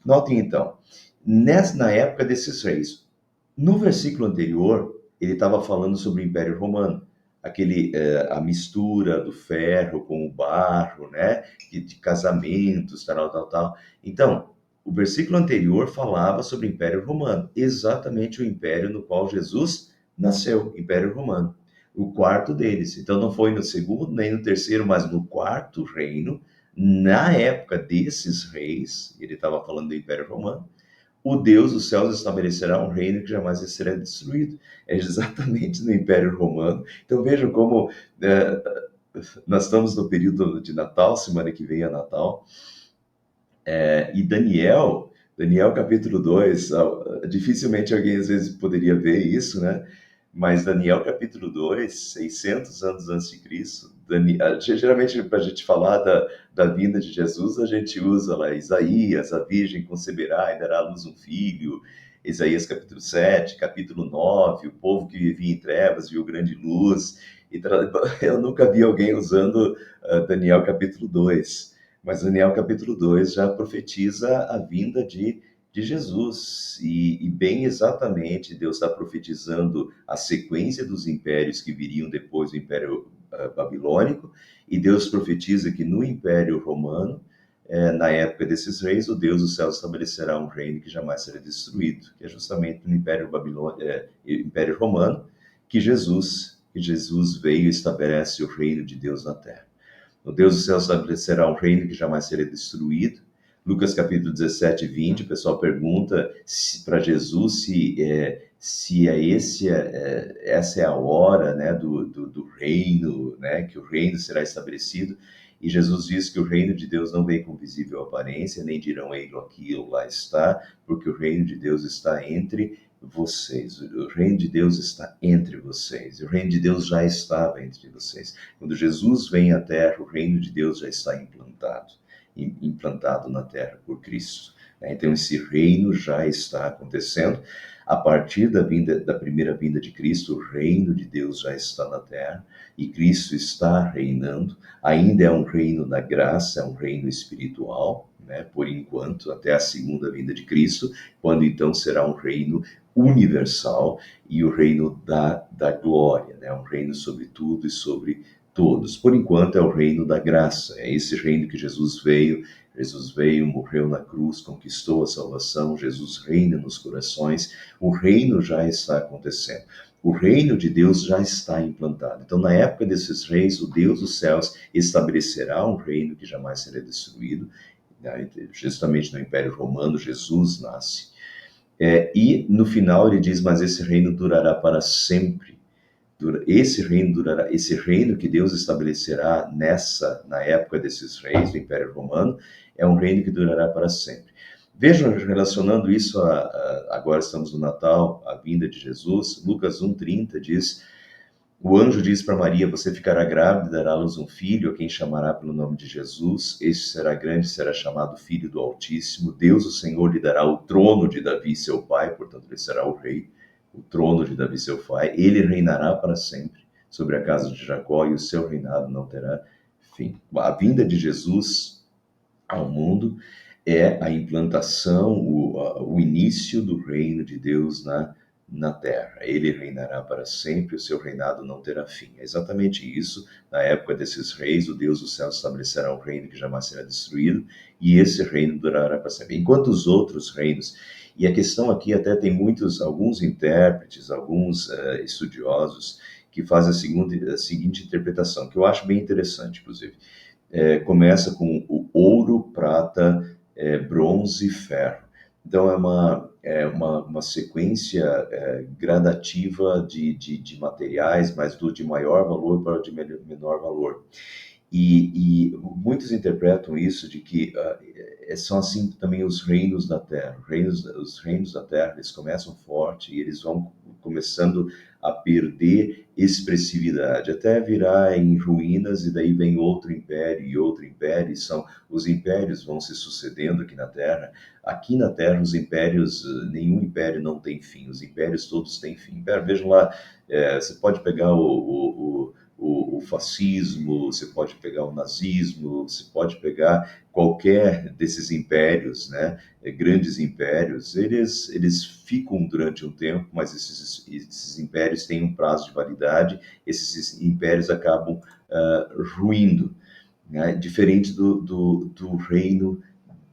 A: Notem então, na época desses reis, no versículo anterior, ele estava falando sobre o Império Romano, a mistura do ferro com o barro, né, de casamentos, tal, tal, tal. Então, o versículo anterior falava sobre o Império Romano, exatamente o império no qual Jesus nasceu, Império Romano, o quarto deles. Então, não foi no segundo nem no terceiro, mas no quarto reino, na época desses reis, ele estava falando do Império Romano, o Deus dos céus estabelecerá um reino que jamais será destruído. É exatamente no Império Romano. Então vejam como nós estamos no período de Natal, semana que vem é Natal, e Daniel capítulo 2, dificilmente alguém às vezes poderia ver isso, né? Mas Daniel capítulo 2, 600 anos antes de Cristo, geralmente para a gente falar da vinda de Jesus, a gente usa lá Isaías, a virgem conceberá e dará à luz um filho, Isaías capítulo 7, capítulo 9, o povo que vivia em trevas viu grande luz. Eu nunca vi alguém usando Daniel capítulo 2, mas Daniel capítulo 2 já profetiza a vinda de Jesus, e bem exatamente Deus está profetizando a sequência dos impérios que viriam depois do Império Babilônico, e Deus profetiza que no Império Romano, na época desses reis, o Deus do céu estabelecerá um reino que jamais será destruído, que é justamente no Império Romano, que Jesus veio e estabelece o reino de Deus na terra. O Deus do céu estabelecerá um reino que jamais será destruído. Lucas capítulo 17, 20, o pessoal pergunta para Jesus essa é a hora, né, do reino, né, que o reino será estabelecido. E Jesus diz que o reino de Deus não vem com visível aparência, nem dirão ele aquilo lá está, porque o reino de Deus está entre vocês. O reino de Deus está entre vocês. O reino de Deus já estava entre vocês. Quando Jesus vem à terra, o reino de Deus já está implantado na terra por Cristo. Então esse reino já está acontecendo. A partir da primeira vinda de Cristo, o reino de Deus já está na terra e Cristo está reinando. Ainda é um reino da graça, é um reino espiritual, né? Por enquanto, até a segunda vinda de Cristo, quando então será um reino universal e o reino da glória, né? Um reino sobre tudo e sobre todos. Por enquanto é o reino da graça, é esse reino que Jesus veio, morreu na cruz, conquistou a salvação, Jesus reina nos corações, o reino já está acontecendo. O reino de Deus já está implantado. Então, na época desses reis, o Deus dos céus estabelecerá um reino que jamais será destruído. Justamente no Império Romano, Jesus nasce. E no final ele diz, mas esse reino durará para sempre. Esse reino que Deus estabelecerá na época desses reis do Império Romano, é um reino que durará para sempre. Vejam, relacionando isso agora estamos no Natal, a vinda de Jesus, Lucas 1,30 diz, o anjo diz para Maria, você ficará grávida e dará à luz um filho, a quem chamará pelo nome de Jesus, este será grande, será chamado Filho do Altíssimo, Deus o Senhor lhe dará o trono de Davi, seu pai, portanto ele será o rei, o trono de Davi, seu pai, ele reinará para sempre sobre a casa de Jacó e o seu reinado não terá fim. A vinda de Jesus ao mundo é a implantação, o início do reino de Deus na terra. Ele reinará para sempre, o seu reinado não terá fim. É exatamente isso. Na época desses reis, o Deus do céu estabelecerá um reino que jamais será destruído, e esse reino durará para sempre. Enquanto os outros reinos, e a questão aqui até tem alguns intérpretes, alguns estudiosos, que fazem a seguinte interpretação, que eu acho bem interessante, inclusive. Começa com o ouro, prata, bronze e ferro. Então é uma sequência gradativa de materiais, mas de maior valor para o de menor valor. E muitos interpretam isso de que são assim também os reinos da terra. Os reinos da terra, eles começam forte e eles vão começando a perder expressividade, até virar em ruínas, e daí vem outro império, e os impérios vão se sucedendo aqui na terra. Aqui na terra, os impérios, nenhum império não tem fim, os impérios todos têm fim. Vejam lá, você pode pegar o fascismo, você pode pegar o nazismo, você pode pegar qualquer desses impérios, né? Grandes impérios, eles ficam durante um tempo, mas esses impérios têm um prazo de validade, esses impérios acabam ruindo, né? Diferente do reino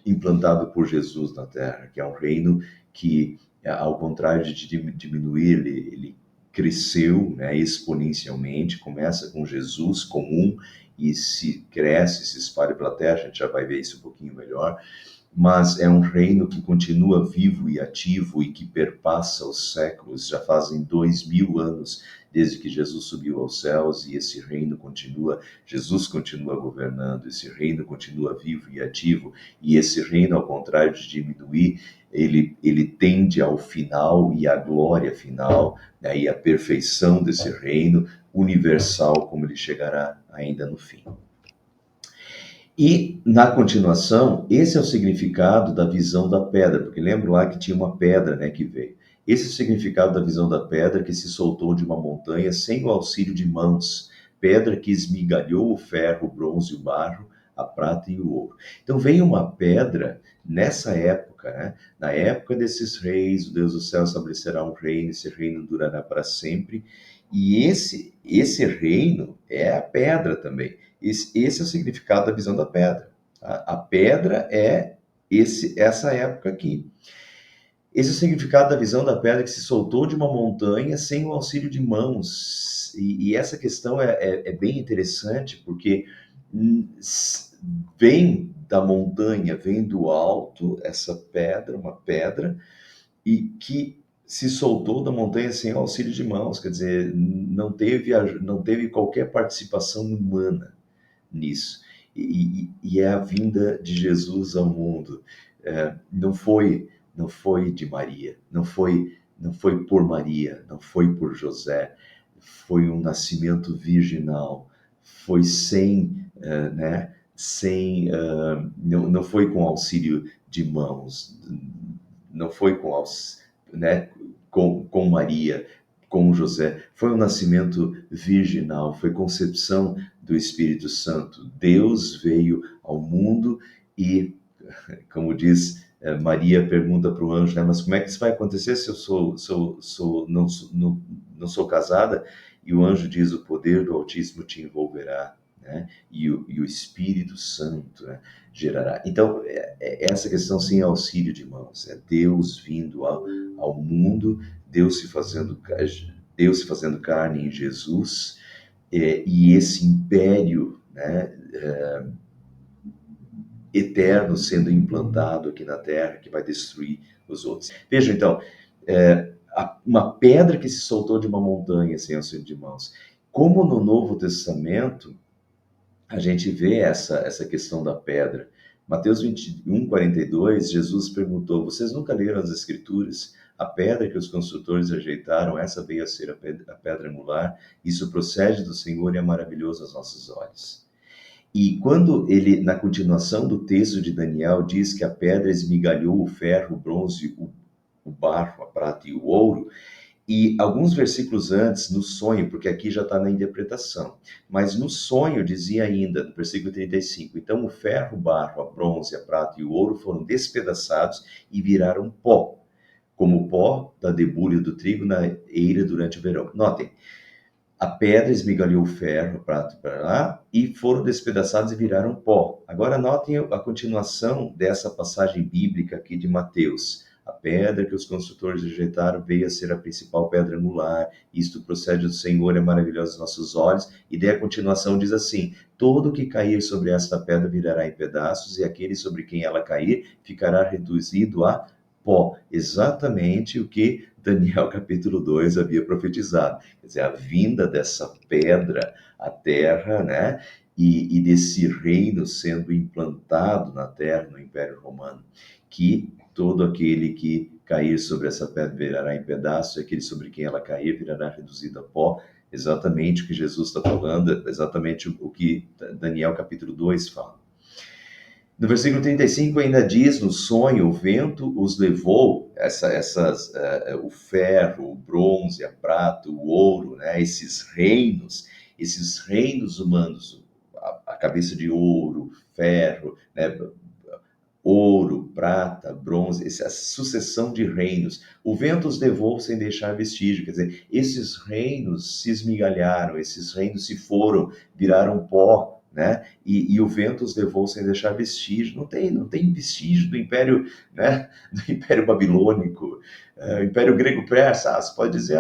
A: implantado por Jesus na Terra, que é um reino que, ao contrário de diminuir, ele cresceu, né, exponencialmente, começa com Jesus comum e se cresce, se espalha pela terra, a gente já vai ver isso um pouquinho melhor, mas é um reino que continua vivo e ativo e que perpassa os séculos, já fazem 2000 anos desde que Jesus subiu aos céus, e esse reino continua, Jesus continua governando, esse reino continua vivo e ativo, e esse reino, ao contrário de diminuir, ele tende ao final e à glória final, né, e à perfeição desse reino universal, como ele chegará ainda no fim. E, na continuação, esse é o significado da visão da pedra, porque lembra lá que tinha uma pedra, né, que veio. Esse é o significado da visão da pedra que se soltou de uma montanha sem o auxílio de mãos, pedra que esmigalhou o ferro, o bronze, o barro, a prata e o ouro. Então veio uma pedra nessa época, né? Na época desses reis, o Deus do céu estabelecerá um reino, esse reino durará para sempre. E esse reino é a pedra também. Esse é o significado da visão da pedra. A pedra é essa época aqui. Esse é o significado da visão da pedra que se soltou de uma montanha sem o auxílio de mãos. E essa questão é bem interessante, porque vem da montanha, vem do alto, essa pedra, uma pedra, e que se soltou da montanha sem auxílio de mãos, quer dizer, não teve qualquer participação humana nisso. E é a vinda de Jesus ao mundo. Não foi de Maria, não foi por Maria, não foi por José, foi um nascimento virginal, foi sem, né, sem, não foi com auxílio de mãos, não foi né, com Maria, com José, foi um nascimento virginal, foi concepção do Espírito Santo. Deus veio ao mundo e, como diz Maria, pergunta para o anjo, né, mas como é que isso vai acontecer se eu não sou casada? E o anjo diz, o poder do Altíssimo te envolverá, né? E o Espírito Santo, né, gerará. Então, essa questão sem auxílio de mãos, é Deus vindo ao mundo, Deus se fazendo carne em Jesus, e esse império, né, eterno sendo implantado aqui na Terra, que vai destruir os outros. Vejam, então, uma pedra que se soltou de uma montanha sem auxílio de mãos. Como no Novo Testamento, a gente vê essa questão da pedra. Mateus 21, 42, Jesus perguntou, vocês nunca leram as Escrituras? A pedra que os construtores rejeitaram, essa veio a ser a pedra angular. Isso procede do Senhor e é maravilhoso aos nossos olhos. E quando ele, na continuação do texto de Daniel, diz que a pedra esmigalhou o ferro, o bronze, o barro, a prata e o ouro, e alguns versículos antes, no sonho, porque aqui já está na interpretação, mas no sonho dizia ainda, no versículo 35, então o ferro, o barro, a bronze, a prata e o ouro foram despedaçados e viraram pó, como o pó da debulha do trigo na eira durante o verão. Notem, a pedra esmigalhou o ferro, o prato para lá, e foram despedaçados e viraram pó. Agora notem a continuação dessa passagem bíblica aqui de Mateus. A pedra que os construtores rejeitaram veio a ser a principal pedra angular. Isto procede do Senhor, é maravilhoso aos nossos olhos. E daí a continuação diz assim: todo que cair sobre esta pedra virará em pedaços, e aquele sobre quem ela cair ficará reduzido a pó. Exatamente o que Daniel capítulo 2 havia profetizado. Quer dizer, a vinda dessa pedra à terra, né? E desse reino sendo implantado na terra, no Império Romano, que todo aquele que cair sobre essa pedra virará em pedaços, e aquele sobre quem ela cair virará reduzido a pó. Exatamente o que Jesus está falando, exatamente o que Daniel capítulo 2 fala. No versículo 35 ainda diz, no sonho, o vento os levou, o ferro, o bronze, a prata, o ouro, né, esses reinos humanos, a cabeça de ouro, ferro, né, ouro, prata, bronze, essa sucessão de reinos. O vento os levou sem deixar vestígio, quer dizer, esses reinos se esmigalharam, esses reinos se foram, viraram pó, né? E o vento os levou sem deixar vestígio. Não tem vestígio do Império, né? Do Império Babilônico, o Império Grego-Persa. Você pode dizer,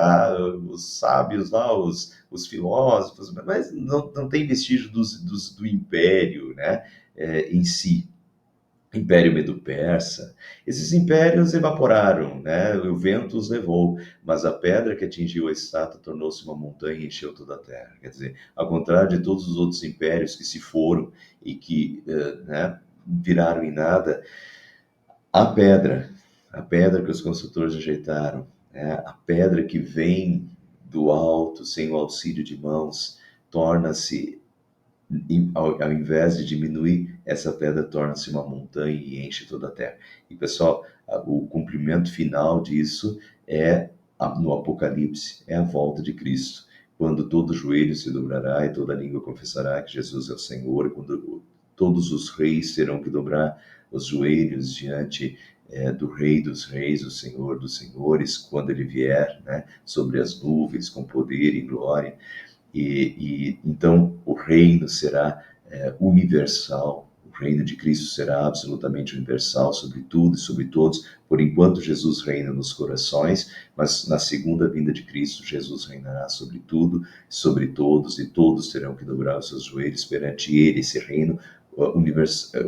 A: os sábios lá, os filósofos, mas não tem vestígio do Império, né? Em si. Império Medo-Persa, esses impérios evaporaram, né? O vento os levou, mas a pedra que atingiu a estátua tornou-se uma montanha e encheu toda a terra. Quer dizer, ao contrário de todos os outros impérios que se foram e que, né, viraram em nada, a pedra, a pedra que os construtores rejeitaram, né? A pedra que vem do alto sem o auxílio de mãos, torna-se, ao invés de diminuir, essa pedra torna-se uma montanha e enche toda a terra. E pessoal, o cumprimento final disso é no Apocalipse, é a volta de Cristo, quando todo joelho se dobrará e toda língua confessará que Jesus é o Senhor, quando todos os reis terão que dobrar os joelhos diante do Rei dos Reis, o Senhor dos Senhores, quando ele vier, né, sobre as nuvens com poder e glória. E então o reino será universal, o reino de Cristo será absolutamente universal sobre tudo e sobre todos. Por enquanto Jesus reina nos corações, mas na segunda vinda de Cristo Jesus reinará sobre tudo, sobre todos, e todos terão que dobrar os seus joelhos perante ele, esse reino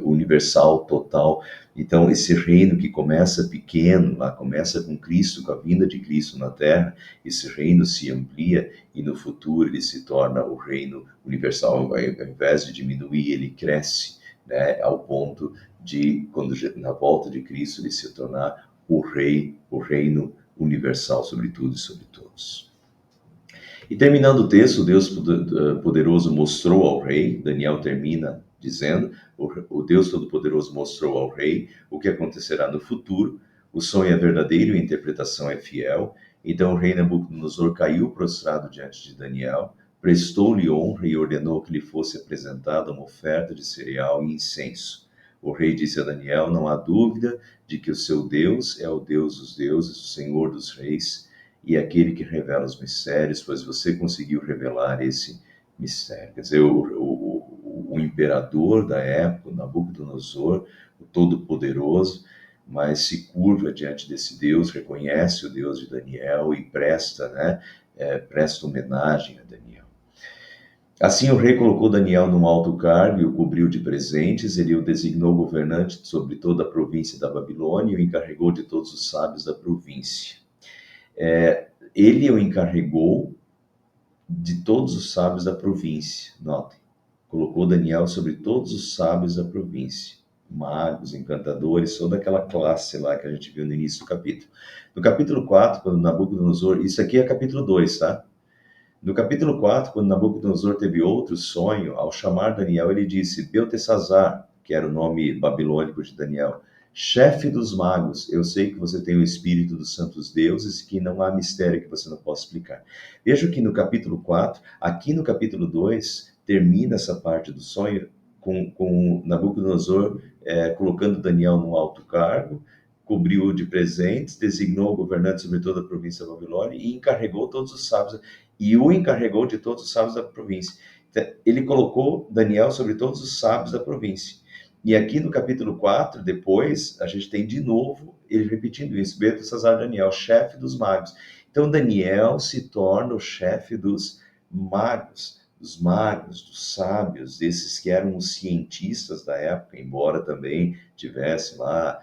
A: universal, total. Então, esse reino que começa pequeno, lá começa com Cristo, com a vinda de Cristo na Terra, esse reino se amplia e no futuro ele se torna o reino universal. Ao invés de diminuir, ele cresce, né, ao ponto de, quando na volta de Cristo, ele se tornar o rei, o reino universal sobre tudo e sobre todos. E terminando o texto, Deus poderoso mostrou ao rei, Daniel termina dizendo, o Deus Todo-Poderoso mostrou ao rei o que acontecerá no futuro, o sonho é verdadeiro e a interpretação é fiel. Então o rei Nabucodonosor caiu prostrado diante de Daniel, prestou-lhe honra e ordenou que lhe fosse apresentada uma oferta de cereal e incenso. O rei disse a Daniel, não há dúvida de que o seu Deus é o Deus dos deuses, o Senhor dos reis, e aquele que revela os mistérios, pois você conseguiu revelar esse mistério. Quer dizer, o imperador da época, Nabucodonosor, o Todo-Poderoso, mas se curva diante desse Deus, reconhece o Deus de Daniel e presta, né, presta homenagem a Daniel. Assim o rei colocou Daniel num alto cargo e o cobriu de presentes, ele o designou governante sobre toda a província da Babilônia e o encarregou de todos os sábios da província. Ele o encarregou de todos os sábios da província. Notem, colocou Daniel sobre todos os sábios da província. Magos, encantadores, toda aquela classe lá que a gente viu no início do capítulo. No capítulo 4, quando Nabucodonosor... Isso aqui é capítulo 2, tá? No capítulo 4, quando Nabucodonosor teve outro sonho, ao chamar Daniel, ele disse, Beltesazar, que era o nome babilônico de Daniel, chefe dos magos, eu sei que você tem o espírito dos santos deuses, que não há mistério que você não possa explicar. Veja que no capítulo 4, aqui no capítulo 2, termina essa parte do sonho com Nabucodonosor colocando Daniel num alto cargo, cobriu-o de presentes, designou o governante sobre toda a província da Babilônia e encarregou todos os sábios, e o encarregou de todos os sábios da província. Então, ele colocou Daniel sobre todos os sábios da província. E aqui no capítulo 4, depois, a gente tem de novo ele repetindo isso, Beltesazar Daniel, chefe dos magos. Então, Daniel se torna o chefe dos magos, dos sábios, desses que eram os cientistas da época, embora também tivesse lá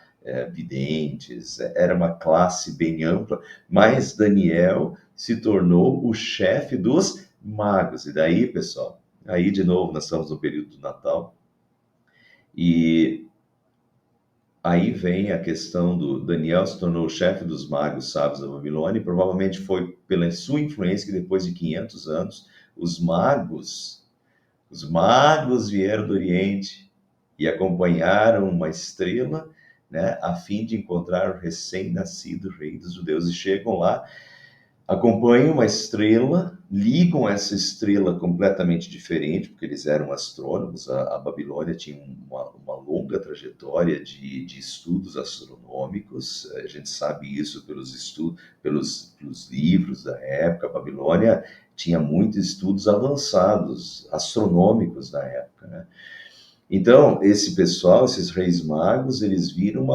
A: videntes, era uma classe bem ampla, mas Daniel se tornou o chefe dos magos. E daí, pessoal, aí de novo nós estamos no período do Natal, e aí vem a questão do Daniel se tornou o chefe dos magos sábios da Babilônia, e provavelmente foi pela sua influência que depois de 500 anos, os magos vieram do Oriente e acompanharam uma estrela, né, a fim de encontrar o recém-nascido rei dos judeus. E chegam lá, acompanham uma estrela, ligam essa estrela completamente diferente, porque eles eram astrônomos. A Babilônia tinha uma longa trajetória de estudos astronômicos, a gente sabe isso pelos estudos, pelos livros da época. A Babilônia tinha muitos estudos avançados, astronômicos da época, né? Então, esse pessoal, esses reis magos, eles viram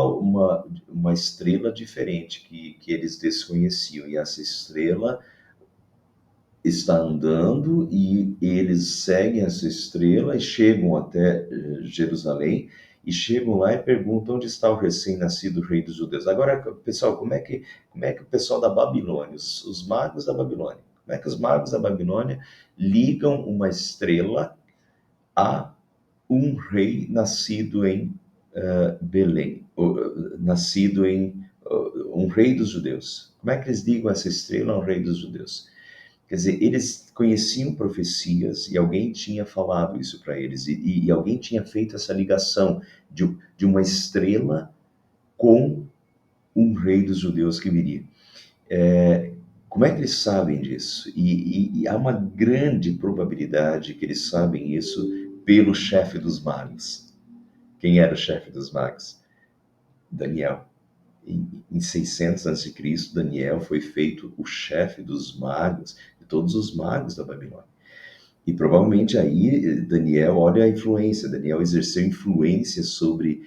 A: uma estrela diferente que eles desconheciam. E essa estrela está andando e eles seguem essa estrela e chegam até Jerusalém e chegam lá e perguntam onde está o recém-nascido rei dos judeus. Agora, pessoal, como é que o pessoal da Babilônia, os magos da Babilônia, como é que os magos da Babilônia ligam uma estrela a um rei nascido em Belém, nascido em um rei dos judeus? Como é que eles ligam essa estrela a um rei dos judeus? Quer dizer, eles conheciam profecias e alguém tinha falado isso para eles, e alguém tinha feito essa ligação de uma estrela com um rei dos judeus que viria. Como é que eles sabem disso? E há uma grande probabilidade que eles sabem isso pelo chefe dos magos. Quem era o chefe dos magos? Daniel. Em 600 a.C., Daniel foi feito o chefe dos magos, de todos os magos da Babilônia. E provavelmente aí Daniel, olha a influência, Daniel exerceu influência sobre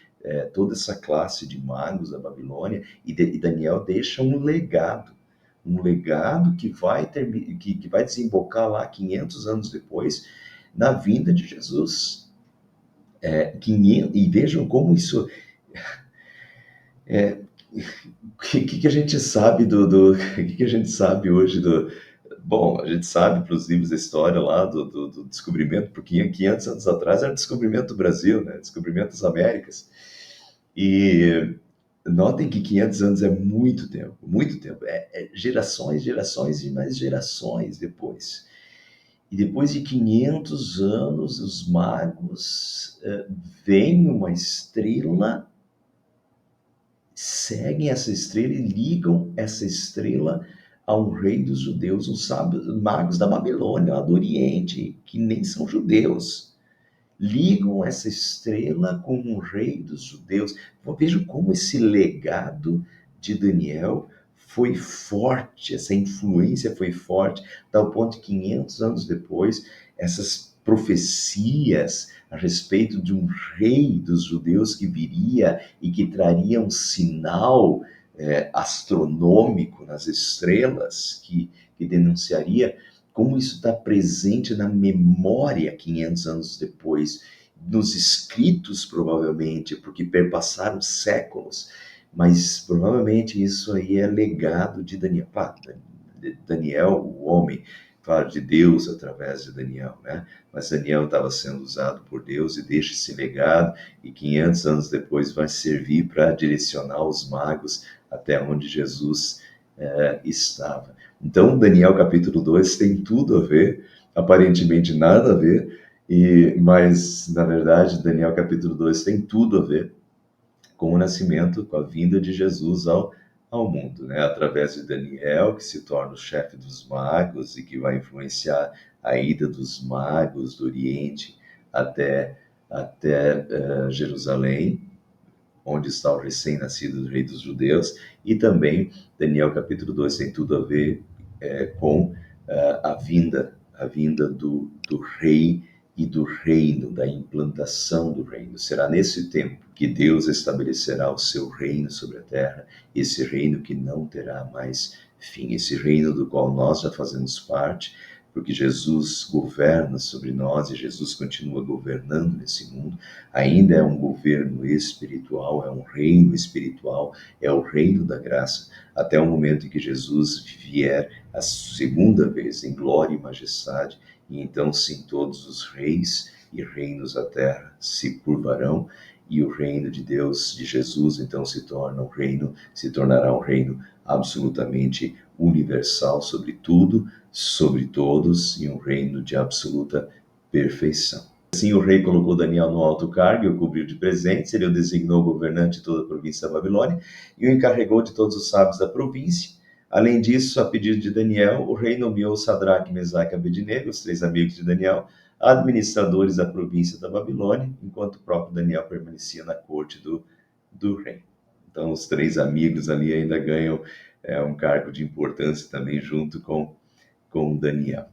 A: toda essa classe de magos da Babilônia, e Daniel deixa um legado que vai desembocar lá 500 anos depois, na vinda de Jesus. 500, e vejam como isso... O que a gente sabe o que a gente sabe hoje do... Bom, a gente sabe pelos livros da história lá do descobrimento, porque 500 anos atrás era o descobrimento do Brasil, né? Descobrimento das Américas. E notem que 500 anos é muito tempo, muito tempo. Gerações, gerações e mais gerações depois. E depois de 500 anos, os magos veem uma estrela, seguem essa estrela e ligam essa estrela a um rei dos judeus, os magos da Babilônia, lá do Oriente, que nem são judeus. Ligam essa estrela com um rei dos judeus. Vejam como esse legado de Daniel foi forte, essa influência foi forte, tal ponto que 500 anos depois, essas profecias a respeito de um rei dos judeus que viria e que traria um sinal astronômico nas estrelas, que denunciaria como isso está presente na memória 500 anos depois, nos escritos provavelmente, porque perpassaram séculos, mas provavelmente isso aí é legado de Daniel. Claro, Daniel, o homem, claro, de Deus através de Daniel, né? Mas Daniel estava sendo usado por Deus e deixa esse legado, e 500 anos depois vai servir para direcionar os magos até onde Jesus estava. Então, Daniel capítulo 2 tem tudo a ver, aparentemente nada a ver, mas na verdade Daniel capítulo 2 tem tudo a ver com o nascimento, com a vinda de Jesus ao mundo, né? Através de Daniel, que se torna o chefe dos magos e que vai influenciar a ida dos magos do Oriente até Jerusalém, onde está o recém-nascido rei dos judeus, e também Daniel capítulo 2 tem tudo a ver com a vinda do rei e do reino, da implantação do reino. Será nesse tempo que Deus estabelecerá o seu reino sobre a terra, esse reino que não terá mais fim, esse reino do qual nós já fazemos parte, porque Jesus governa sobre nós e Jesus continua governando nesse mundo. Ainda é um governo espiritual, é um reino espiritual, é o reino da graça, até o momento em que Jesus vier a segunda vez em glória e majestade, e então sim todos os reis e reinos da terra se curvarão, e o reino de Deus, de Jesus, então se tornará um reino absolutamente universal sobre tudo, sobre todos, e um reino de absoluta perfeição. Assim, o rei colocou Daniel no alto cargo e o cobriu de presentes. Ele o designou governante de toda a província da Babilônia e o encarregou de todos os sábios da província. Além disso, a pedido de Daniel, o rei nomeou Sadraque, Mesaque e Abednego, os três amigos de Daniel, administradores da província da Babilônia, enquanto o próprio Daniel permanecia na corte do rei. Então, os três amigos ali ainda ganham um cargo de importância também junto com Daniel.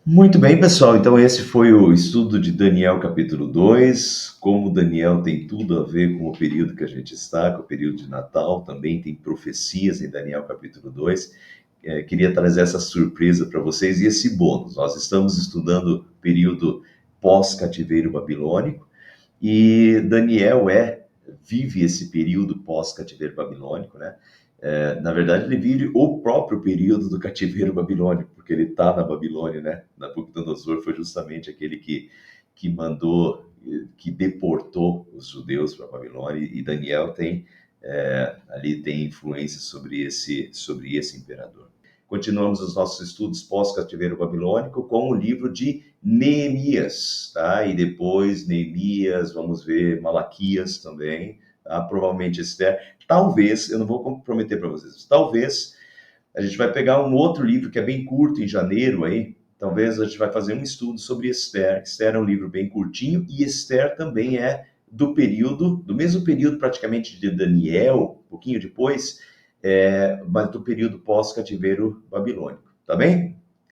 A: Muito bem, pessoal. Então, esse foi o estudo de Daniel, capítulo 2. Como Daniel tem tudo a ver com o período que a gente está, com o período de Natal, também tem profecias em Daniel, capítulo 2. Queria trazer essa surpresa para vocês e esse bônus. Nós estamos estudando o período pós-cativeiro babilônico e Daniel vive esse período pós-cativeiro babilônico, né? Na verdade, ele vive o próprio período do cativeiro babilônico, porque ele está na Babilônia, né? Nabucodonosor foi justamente aquele que mandou, que deportou os judeus para a Babilônia, e Daniel ali tem influência sobre esse imperador. continuamos os nossos estudos pós-cativeiro babilônico com o livro de Neemias, tá? E depois Neemias, vamos ver Malaquias também, tá? Provavelmente Esther. Talvez, eu não vou prometer para vocês, talvez a gente vai pegar um outro livro que é bem curto em janeiro aí. Talvez a gente vai fazer um estudo sobre Esther. Esther é um livro bem curtinho e Esther também é do mesmo período praticamente de Daniel, um pouquinho depois, mas do período pós-cativeiro babilônico. Tá bem?